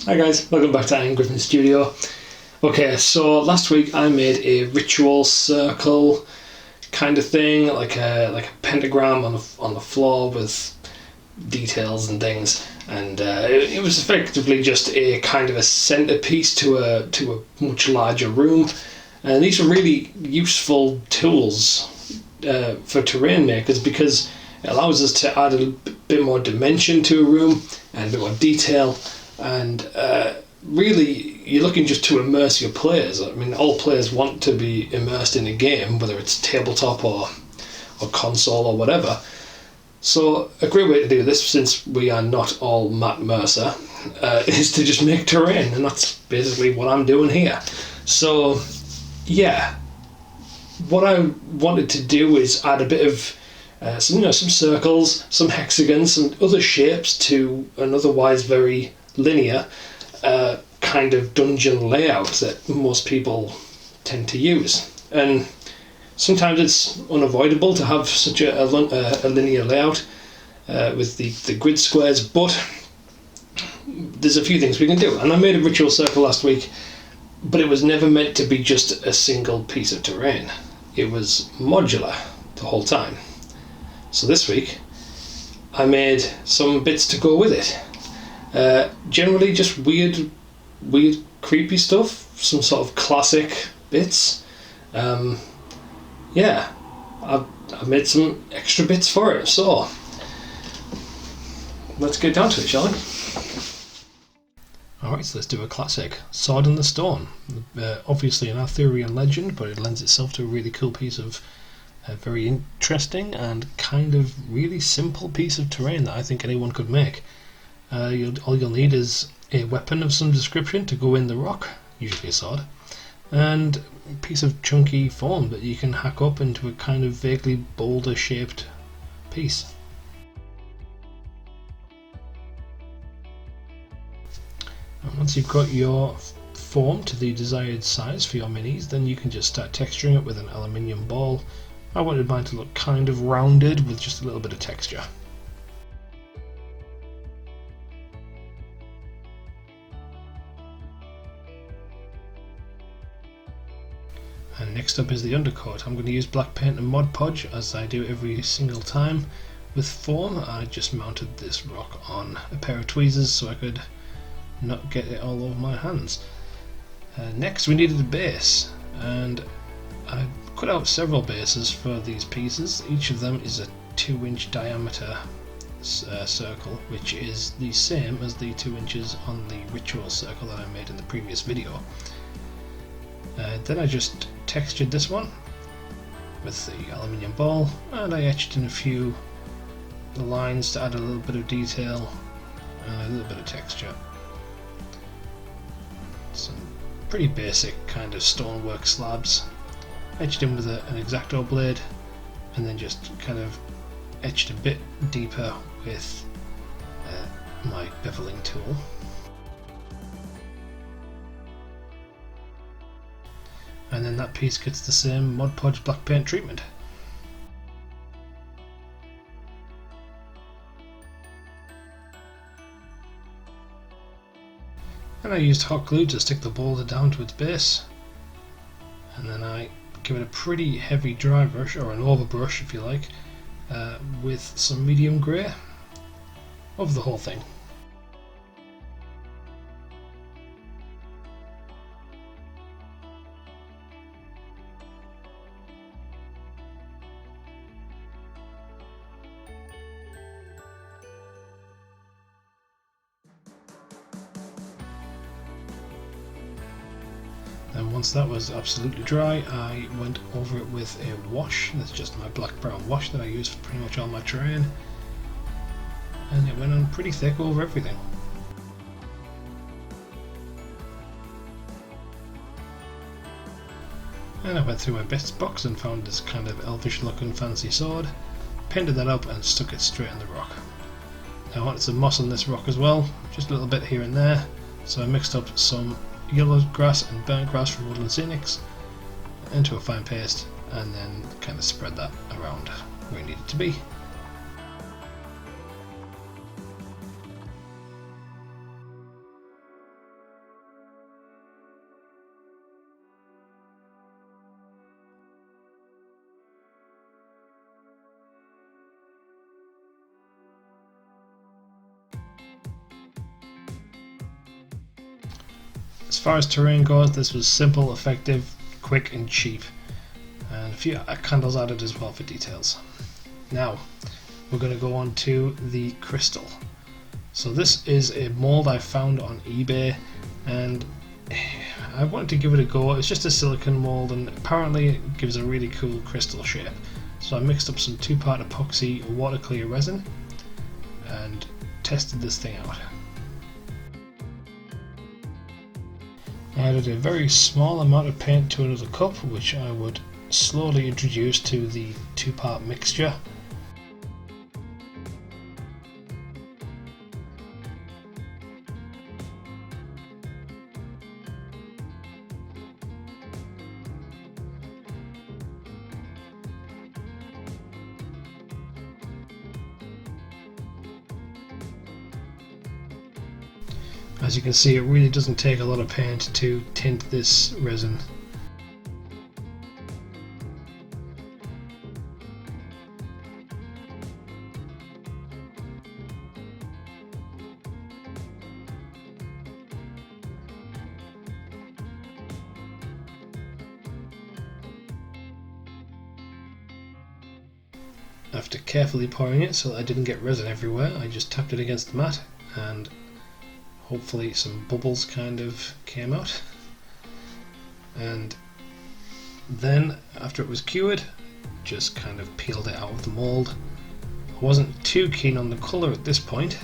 Hi guys, welcome back to Iron Gryphon Studio. Okay, so last week I made a ritual circle kind of thing, like a pentagram on the floor with details and things, and it was effectively just a kind of a centerpiece to a much larger room. And these are really useful tools for terrain makers because it allows us to add a bit more dimension to a room and a bit more detail. And really, you're looking just to immerse your players. I mean, all players want to be immersed in a game, whether it's tabletop or console or whatever. So a great way to do this, since we are not all Matt Mercer, is to just make terrain, and that's basically what I'm doing here. So, yeah, what I wanted to do is add a bit of some circles, some hexagons, some other shapes to an otherwise very linear kind of dungeon layout that most people tend to use. And sometimes it's unavoidable to have such a linear layout with the grid squares, but there's a few things we can do. And I made a ritual circle last week, but it was never meant to be just a single piece of terrain. It was modular the whole time. So this week I made some bits to go with it. Generally just weird creepy stuff, some sort of classic bits. Yeah, I've made some extra bits for it, so let's get down to it, shall we? Alright, so let's do a classic, Sword in the Stone. Obviously an Arthurian legend, but it lends itself to a really cool piece of very interesting and kind of really simple piece of terrain that I think anyone could make. All you'll need is a weapon of some description to go in the rock, usually a sword, and a piece of chunky foam that you can hack up into a kind of vaguely boulder shaped piece. And once you've got your foam to the desired size for your minis, then you can just start texturing it with an aluminium ball. I wanted mine to look kind of rounded with just a little bit of texture. And next up is the undercoat. I'm going to use black paint and Mod Podge as I do every single time. With foam, I just mounted this rock on a pair of tweezers so I could not get it all over my hands. Next we needed a base, and I cut out several bases for these pieces. Each of them is a 2-inch diameter circle, which is the same as the 2 inches on the ritual circle that I made in the previous video. Then I just textured this one with the aluminium ball, and I etched in a few lines to add a little bit of detail and a little bit of texture. Some pretty basic kind of stonework slabs. Etched in with an X-Acto blade, and then just kind of etched a bit deeper with my beveling tool. And then that piece gets the same Mod Podge black paint treatment. And I used hot glue to stick the boulder down to its base, and then I give it a pretty heavy dry brush, or an overbrush if you like, with some medium grey over the whole thing. And once that was absolutely dry, I went over it with a wash. That's just my black brown wash that I use for pretty much all my terrain, and it went on pretty thick over everything. And I went through my bits box and found this kind of elvish looking fancy sword, painted that up and stuck it straight in the rock. Now I wanted some moss on this rock as well, just a little bit here and there, so I mixed up some yellow grass and burnt grass from Woodland Scenics into a fine paste, and then kind of spread that around where it needed to be. As far as terrain goes, this was simple, effective, quick and cheap, and a few candles added as well for details. Now we're going to go on to the crystal. So this is a mold I found on eBay, and I wanted to give it a go. It's just a silicone mold, and apparently it gives a really cool crystal shape. So I mixed up some 2-part epoxy water clear resin and tested this thing out. I added a very small amount of paint to another cup, which I would slowly introduce to the 2-part mixture. As you can see, it really doesn't take a lot of paint to tint this resin. After carefully pouring it so that I didn't get resin everywhere, I just tapped it against the mat and hopefully some bubbles kind of came out. And then after it was cured, just kind of peeled it out of the mold. I wasn't too keen on the colour at this point.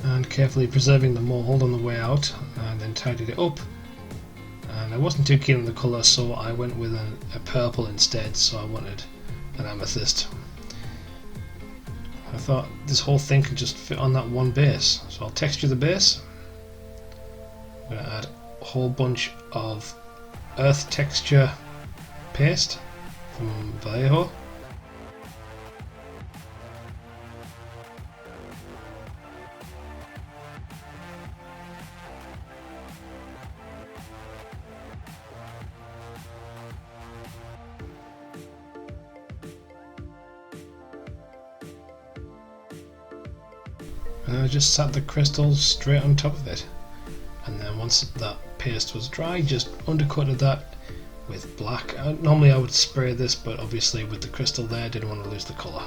And carefully preserving the mold on the way out, and then tidied it up. And I wasn't too keen on the colour, so I went with a purple instead, so I wanted an amethyst. I thought this whole thing could just fit on that one base, so I'll texture the base. I'm going to add a whole bunch of earth texture paste from Vallejo. And I just sat the crystals straight on top of it, and then once that paste was dry, just undercoated that with black. Normally I would spray this, but obviously with the crystal there I didn't want to lose the colour.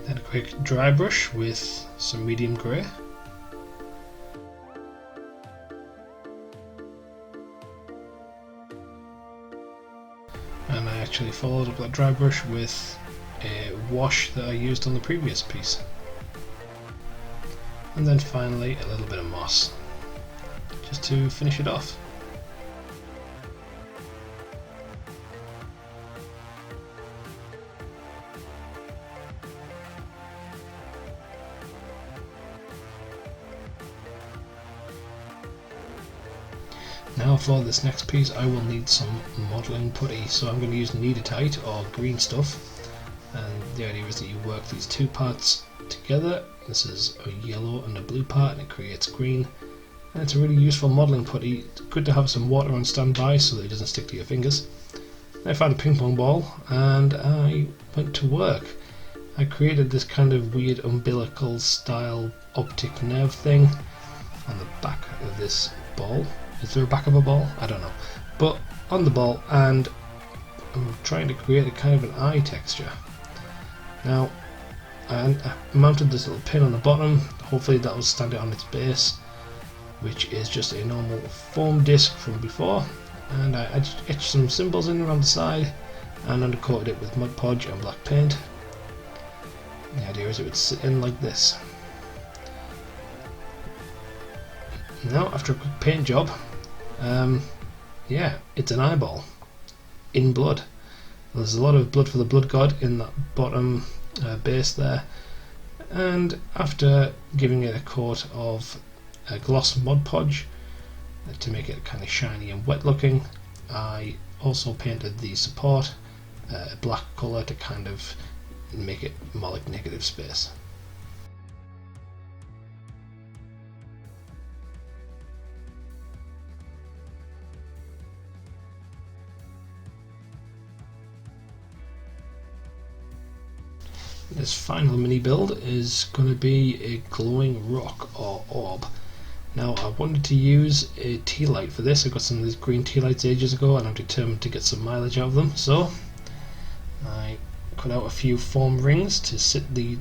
Then a quick dry brush with some medium grey. And I actually followed up that dry brush with a wash that I used on the previous piece. And then finally a little bit of moss, just to finish it off. Now for this next piece I will need some modelling putty, so I'm going to use Kneadertite or green stuff, and the idea is that you work these 2 parts together. This is a yellow and a blue part and it creates green, and it's a really useful modelling putty. It's good to have some water on standby so that it doesn't stick to your fingers. I found a ping pong ball and I went to work. I created this kind of weird umbilical style optic nerve thing on the back of this ball. Is there a back of a ball? I don't know. But on the ball, and I'm trying to create a kind of an eye texture. Now, I mounted this little pin on the bottom. Hopefully that will stand it on its base, which is just a normal foam disc from before. And I just etched some symbols in around the side and undercoated it with Mod Podge and black paint. The idea is it would sit in like this. Now, after a quick paint job, yeah, it's an eyeball in blood. There's a lot of blood for the blood god in that bottom base there, and after giving it a coat of gloss Mod Podge to make it kind of shiny and wet looking, I also painted the support a black colour to kind of make it more like negative space. This final mini build is going to be a glowing rock or orb. Now I wanted to use a tea light for this. I got some of these green tea lights ages ago and I'm determined to get some mileage out of them, so I cut out a few foam rings to sit the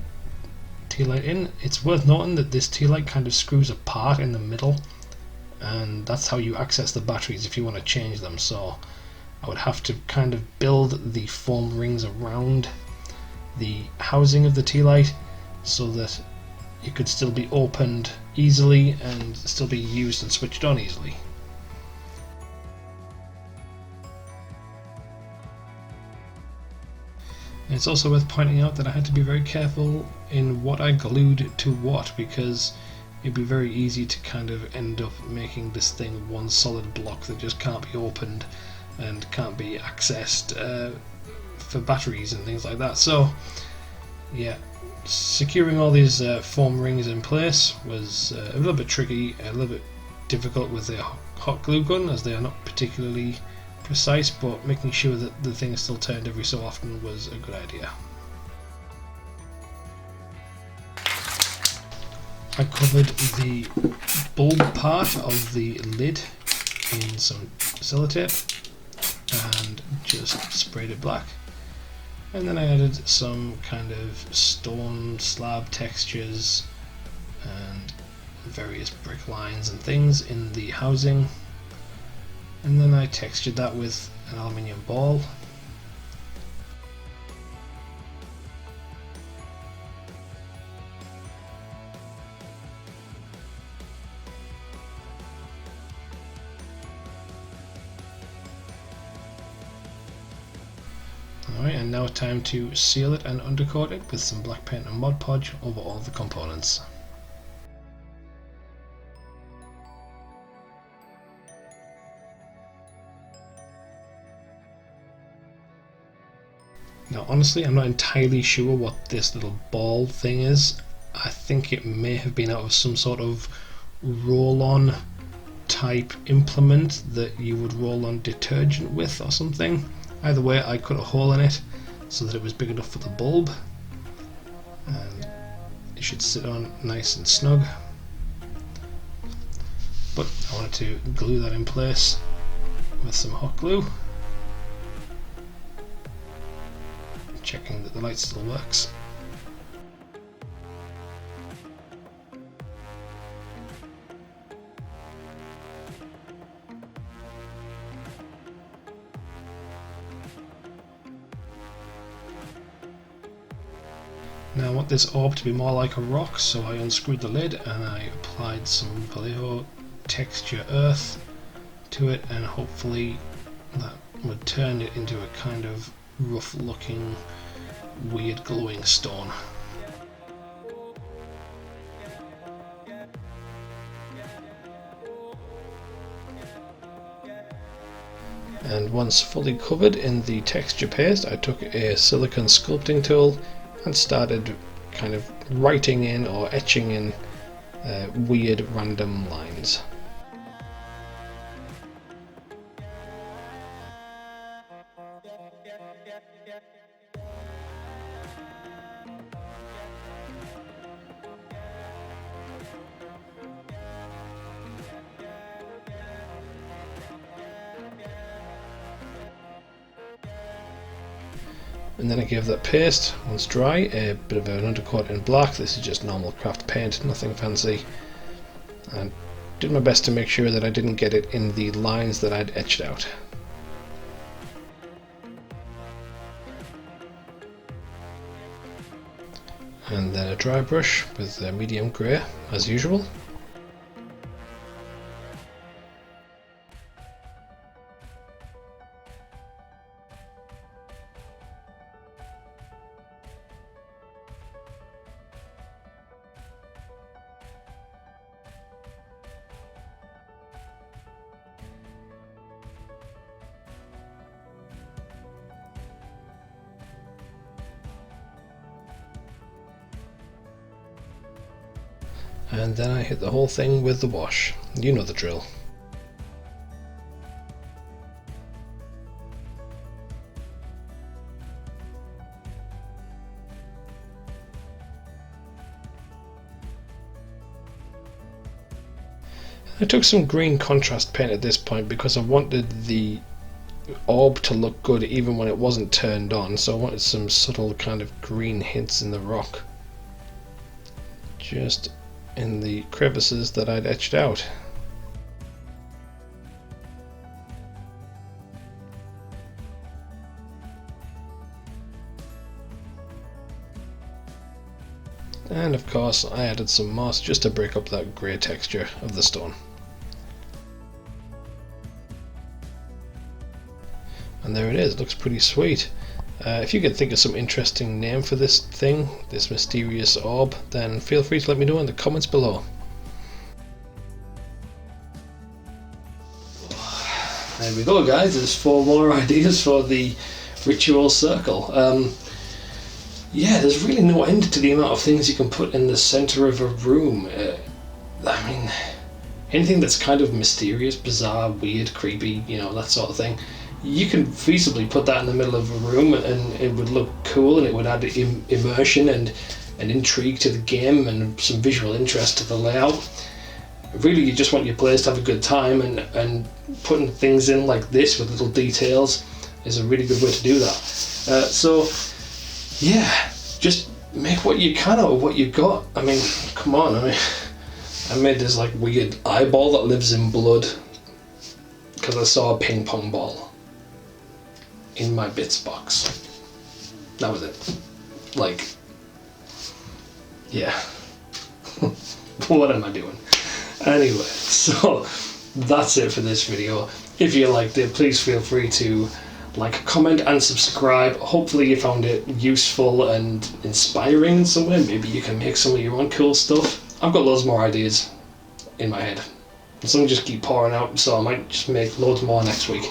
tea light in. It's worth noting that this tea light kind of screws apart in the middle, and that's how you access the batteries if you want to change them. So I would have to kind of build the foam rings around the housing of the tea light so that it could still be opened easily and still be used and switched on easily. And it's also worth pointing out that I had to be very careful in what I glued to what, because it'd be very easy to kind of end up making this thing one solid block that just can't be opened and can't be accessed for batteries and things like that. So yeah, securing all these foam rings in place was a little bit tricky, a little bit difficult with the hot glue gun, as they are not particularly precise, but making sure that the thing still turned every so often was a good idea. I covered the bulb part of the lid in some sellotape and just sprayed it black, and then I added some kind of stone slab textures and various brick lines and things in the housing, and then I textured that with an aluminium ball. Alright, and now time to seal it and undercoat it with some black paint and Mod Podge over all the components. Now honestly, I'm not entirely sure what this little ball thing is. I think it may have been out of some sort of roll-on type implement that you would roll on detergent with or something. Either way, I cut a hole in it so that it was big enough for the bulb, and it should sit on nice and snug. But I wanted to glue that in place with some hot glue, checking that the light still works. Now I want this orb to be more like a rock, so I unscrewed the lid and I applied some Vallejo texture earth to it, and hopefully that would turn it into a kind of rough looking weird glowing stone. And once fully covered in the texture paste, I took a silicone sculpting tool and started kind of writing in or etching in weird random lines. And then I gave that paste, once dry, a bit of an undercoat in black. This is just normal craft paint, nothing fancy. And did my best to make sure that I didn't get it in the lines that I'd etched out. And then a dry brush with medium grey, as usual. And then I hit the whole thing with the wash. You know the drill. I took some green contrast paint at this point because I wanted the orb to look good even when it wasn't turned on, so I wanted some subtle kind of green hints in the rock, just in the crevices that I'd etched out. And of course I added some moss just to break up that grey texture of the stone. And there it is, looks pretty sweet. If you can think of some interesting name for this thing, this mysterious orb, then feel free to let me know in the comments below. There we go guys, there's 4 more ideas for the Ritual Circle. Yeah, there's really no end to the amount of things you can put in the centre of a room. I mean, anything that's kind of mysterious, bizarre, weird, creepy, you know, that sort of thing. You can feasibly put that in the middle of a room and it would look cool, and it would add immersion and intrigue to the game and some visual interest to the layout. Really, you just want your players to have a good time, and putting things in like this with little details is a really good way to do that. So yeah, just make what you can out of what you got. I mean, come on, I made this like weird eyeball that lives in blood because I saw a ping pong ball in my bits box. That was it. Like, yeah. What am I doing? Anyway, so that's it for this video. If you liked it, please feel free to like, comment and subscribe. Hopefully you found it useful and inspiring in some way. Maybe you can make some of your own cool stuff. I've got loads more ideas in my head. Some just keep pouring out, so I might just make loads more next week.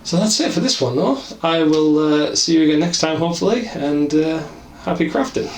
So that's it for this one though. I will see you again next time hopefully, and happy crafting.